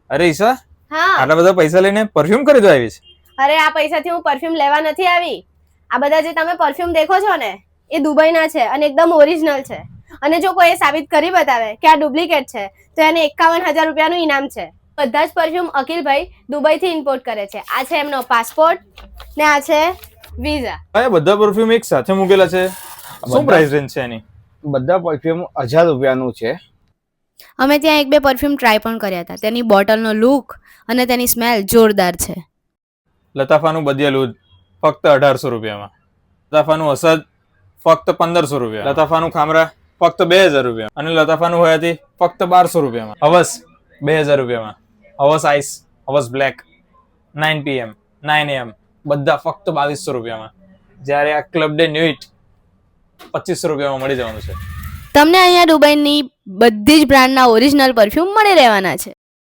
અરે ઈશા, હા આટલા બધા પૈસા લઈને પરફ્યુમ ખરીદવા આવી છે? અરે આ પૈસાથી હું પરફ્યુમ લેવા નથી આવી. આ બધા જે તમે પરફ્યુમ દેખો છો ને એ દુબઈના છે અને એકદમ ઓરિજિનલ છે. અને જો કોઈ સાબિત કરી બતાવે કે આ ડુપ્લિકેટ છે તો એને 51,000 રૂપિયાનું ઇનામ છે. બધા જ પરફ્યુમ અખિલભાઈ દુબઈથી ઇમ્પોર્ટ કરે છે. આ છે એમનો પાસપોર્ટ ને આ છે વિઝા. આ બધા પરફ્યુમ એક સાથે મૂકેલા છે. શું પ્રાઇસ રેન્જ છે એની? બધા પરફ્યુમ 1,000 રૂપિયાનું છે. અમે ત્યાં એક બે પરફ્યુમ ટ્રાય પણ કર્યા હતા. તેની બોટલનો લુક અને તેની સ્મેલ જોરદાર છે. લતાફાનું બદિયાલું ફક્ત 1800 રૂપિયામાં. લતાફાનું અસદ ફક્ત 1500 રૂપિયા. લતાફાનું ખામરા ફક્ત 2000 રૂપિયા. અને લતાફાનું હયાતી ફક્ત 1200 રૂપિયામાં. હવસ 2000 રૂપિયામાં. હવસ આઈસ, હવસ બ્લેક 9 PM 9 AM બધા ફક્ત 2200 રૂપિયામાં. જ્યારે આ ક્લબ ડે ન્યુઇટ 2500 રૂપિયામાં મળી જવાનું છે. તમને અહીંયા દુબઈની બધી જ બ્રાન્ડના ઓરિજિનલ પરફ્યુમ મળી રહેવાના છે.